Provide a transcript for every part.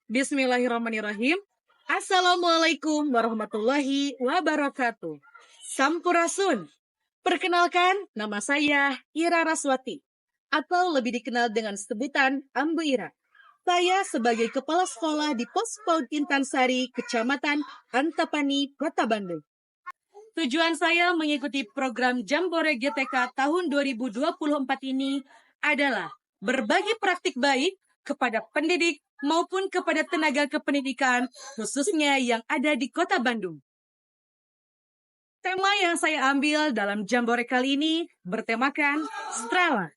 Bismillahirrahmanirrahim. Assalamualaikum warahmatullahi wabarakatuh. Sampurasun. Perkenalkan, nama saya Ira Raswati, atau lebih dikenal dengan sebutan Ambu Ira. Saya sebagai kepala sekolah di Pos PAUD Intansari, Kecamatan Antapani, Kota Bandung. Tujuan saya mengikuti program Jambore GTK tahun 2024 ini adalah berbagi praktik baik kepada pendidik maupun kepada tenaga kependidikan, khususnya yang ada di Kota Bandung. Tema yang saya ambil dalam Jambore kali ini bertemakan Strala,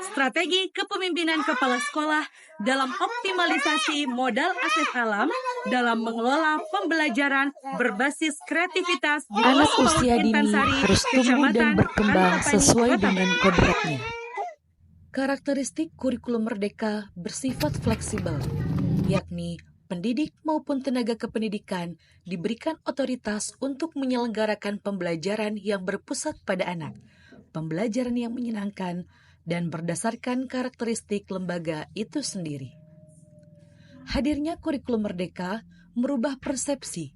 strategi kepemimpinan kepala sekolah dalam optimalisasi modal aset alam dalam mengelola pembelajaran berbasis kreativitas di Anak Pos PAUD usia dini Intansari, harus tumbuh dan Kecamatan berkembang Antapani, sesuai Kota dengan Bandung. kodratnya. Karakteristik kurikulum merdeka bersifat fleksibel, yakni pendidik maupun tenaga kependidikan diberikan otoritas untuk menyelenggarakan pembelajaran yang berpusat pada anak, pembelajaran yang menyenangkan, dan berdasarkan karakteristik lembaga itu sendiri. Hadirnya kurikulum merdeka merubah persepsi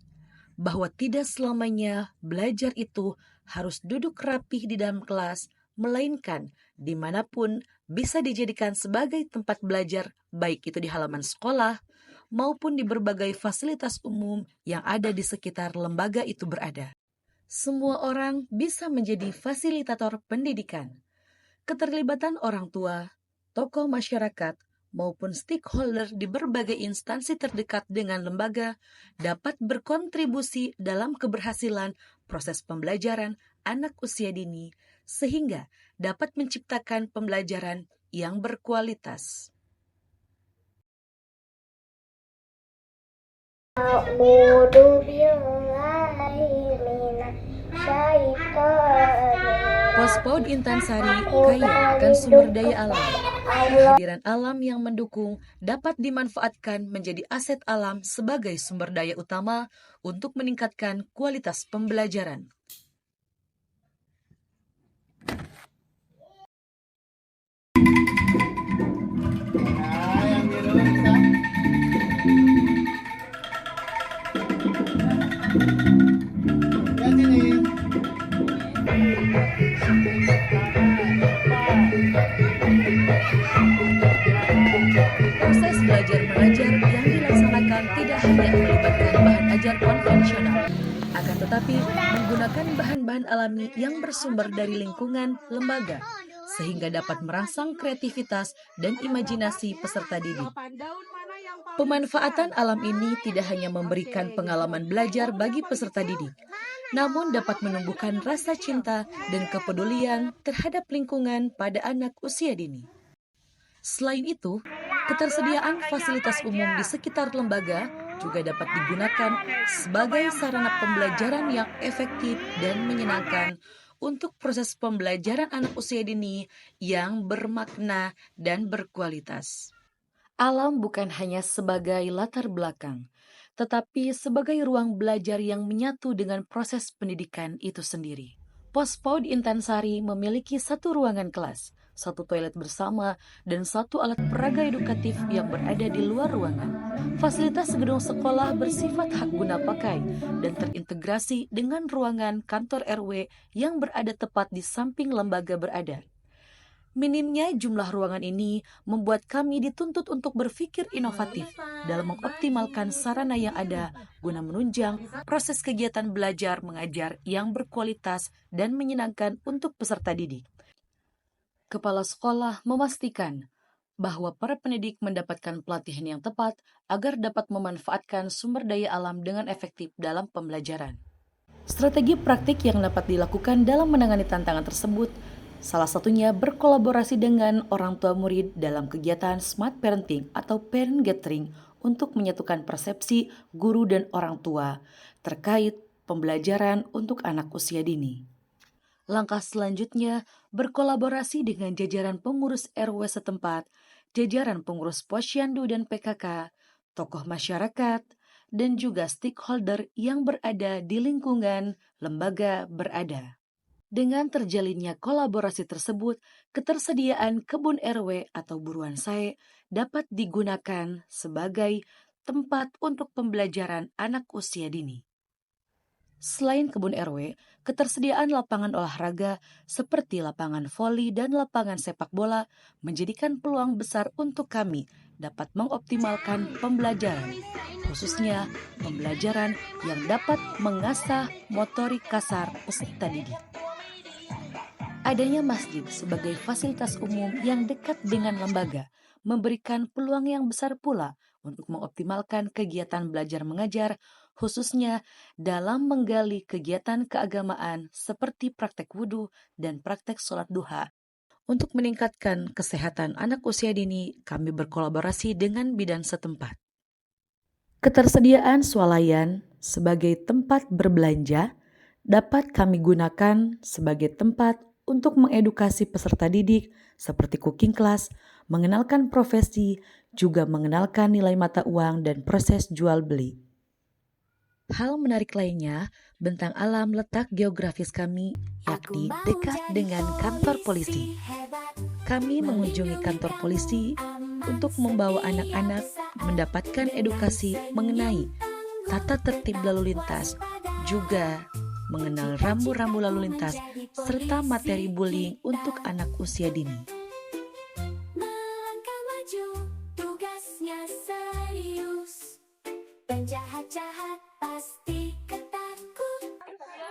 bahwa tidak selamanya belajar itu harus duduk rapih di dalam kelas, melainkan dimanapun bisa dijadikan sebagai tempat belajar, baik itu di halaman sekolah maupun di berbagai fasilitas umum yang ada di sekitar lembaga itu berada. Semua orang bisa menjadi fasilitator pendidikan. Keterlibatan orang tua, tokoh masyarakat, maupun stakeholder di berbagai instansi terdekat dengan lembaga dapat berkontribusi dalam keberhasilan proses pembelajaran anak usia dini, sehingga dapat menciptakan pembelajaran yang berkualitas. Pos PAUD Intansari kaya akan sumber daya alam. Kehadiran alam yang mendukung dapat dimanfaatkan menjadi aset alam sebagai sumber daya utama untuk meningkatkan kualitas pembelajaran. Proses belajar mengajar yang dilaksanakan tidak hanya melibatkan bahan ajar konvensional, akan tetapi menggunakan bahan-bahan alami yang bersumber dari lingkungan lembaga, sehingga dapat merangsang kreativitas dan imajinasi peserta didik. Pemanfaatan alam ini tidak hanya memberikan pengalaman belajar bagi peserta didik, namun dapat menumbuhkan rasa cinta dan kepedulian terhadap lingkungan pada anak usia dini. Selain itu, ketersediaan fasilitas umum di sekitar lembaga juga dapat digunakan sebagai sarana pembelajaran yang efektif dan menyenangkan untuk proses pembelajaran anak usia dini yang bermakna dan berkualitas. Alam bukan hanya sebagai latar belakang, tetapi sebagai ruang belajar yang menyatu dengan proses pendidikan itu sendiri. Pos PAUD Intansari memiliki satu ruangan kelas, satu toilet bersama, dan satu alat peraga edukatif yang berada di luar ruangan. Fasilitas gedung sekolah bersifat hak guna pakai dan terintegrasi dengan ruangan kantor RW yang berada tepat di samping lembaga berada. Minimnya jumlah ruangan ini membuat kami dituntut untuk berpikir inovatif dalam mengoptimalkan sarana yang ada guna menunjang proses kegiatan belajar mengajar yang berkualitas dan menyenangkan untuk peserta didik. Kepala sekolah memastikan bahwa para pendidik mendapatkan pelatihan yang tepat agar dapat memanfaatkan sumber daya alam dengan efektif dalam pembelajaran. Strategi praktik yang dapat dilakukan dalam menangani tantangan tersebut salah satunya berkolaborasi dengan orang tua murid dalam kegiatan Smart Parenting atau Parent Gathering untuk menyatukan persepsi guru dan orang tua terkait pembelajaran untuk anak usia dini. Langkah selanjutnya berkolaborasi dengan jajaran pengurus RW setempat, jajaran pengurus Posyandu dan PKK, tokoh masyarakat, dan juga stakeholder yang berada di lingkungan lembaga berada. Dengan terjalinnya kolaborasi tersebut, ketersediaan kebun RW atau buruan sae dapat digunakan sebagai tempat untuk pembelajaran anak usia dini. Selain kebun RW, ketersediaan lapangan olahraga seperti lapangan voli dan lapangan sepak bola menjadikan peluang besar untuk kami dapat mengoptimalkan pembelajaran, khususnya pembelajaran yang dapat mengasah motorik kasar peserta didik. Adanya masjid sebagai fasilitas umum yang dekat dengan lembaga memberikan peluang yang besar pula untuk mengoptimalkan kegiatan belajar mengajar, khususnya dalam menggali kegiatan keagamaan seperti praktek wudhu dan praktek sholat duha. Untuk meningkatkan kesehatan anak usia dini, kami berkolaborasi dengan bidan setempat. Ketersediaan swalayan sebagai tempat berbelanja dapat kami gunakan sebagai tempat untuk mengedukasi peserta didik seperti cooking class, mengenalkan profesi, juga mengenalkan nilai mata uang dan proses jual beli. Hal menarik lainnya, bentang alam letak geografis kami yakni dekat dengan kantor polisi. Kami mengunjungi kantor polisi untuk membawa anak-anak mendapatkan edukasi mengenai tata tertib lalu lintas, juga mengenal rambu-rambu lalu lintas, serta materi bullying untuk anak usia dini. Melangkah maju, tugasnya serius. Penjahat-jahat pasti ketakut.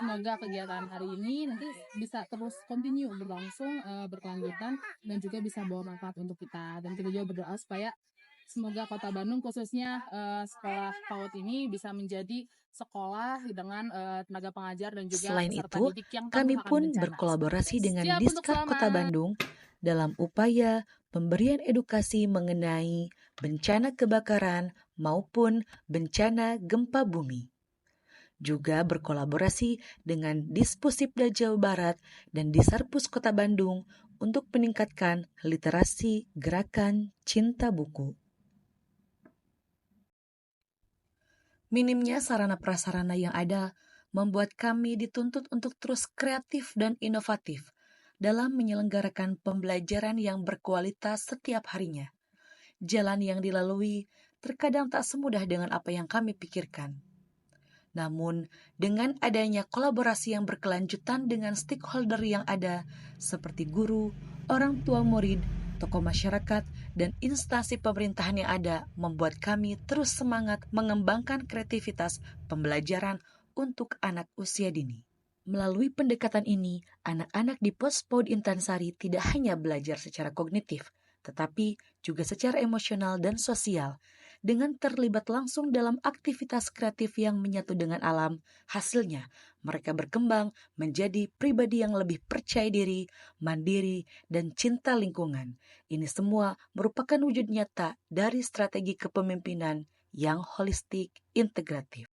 Semoga kegiatan hari ini nanti bisa terus continue berlangsung, berkelanjutan, dan juga bisa bawa manfaat untuk kita. Dan kita juga berdoa supaya semoga Kota Bandung khususnya sekolah PAUD ini bisa menjadi sekolah dengan tenaga pengajar dan juga Selain peserta itu, didik yang kami tangguh akan pun bencana. berkolaborasi dengan Siap untuk Diskar Kota selamat. Bandung dalam upaya pemberian edukasi mengenai bencana kebakaran maupun bencana gempa bumi. Juga berkolaborasi dengan Dispusipda Jawa Barat dan Disarpus Kota Bandung untuk meningkatkan literasi gerakan cinta buku. Minimnya sarana prasarana yang ada membuat kami dituntut untuk terus kreatif dan inovatif dalam menyelenggarakan pembelajaran yang berkualitas setiap harinya. Jalan yang dilalui terkadang tak semudah dengan apa yang kami pikirkan. Namun, dengan adanya kolaborasi yang berkelanjutan dengan stakeholder yang ada, seperti guru, orang tua murid, tokoh masyarakat, dan instansi pemerintahan yang ada, membuat kami terus semangat mengembangkan kreativitas pembelajaran untuk anak usia dini. Melalui pendekatan ini, anak-anak di Pos PAUD Intansari tidak hanya belajar secara kognitif, tetapi juga secara emosional dan sosial. Dengan terlibat langsung dalam aktivitas kreatif yang menyatu dengan alam, hasilnya mereka berkembang menjadi pribadi yang lebih percaya diri, mandiri, dan cinta lingkungan. Ini semua merupakan wujud nyata dari strategi kepemimpinan yang holistik integratif.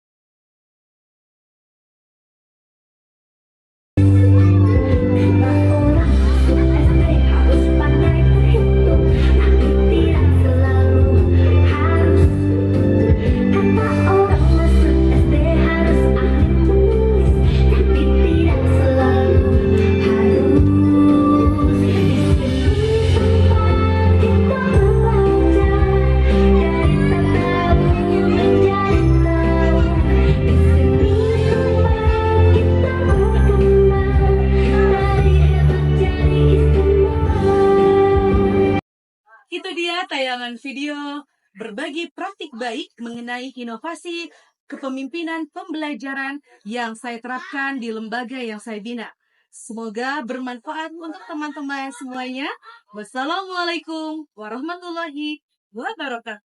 Itu dia tayangan video berbagi praktik baik mengenai inovasi kepemimpinan pembelajaran yang saya terapkan di lembaga yang saya bina. Semoga bermanfaat untuk teman-teman semuanya. Wassalamualaikum warahmatullahi wabarakatuh.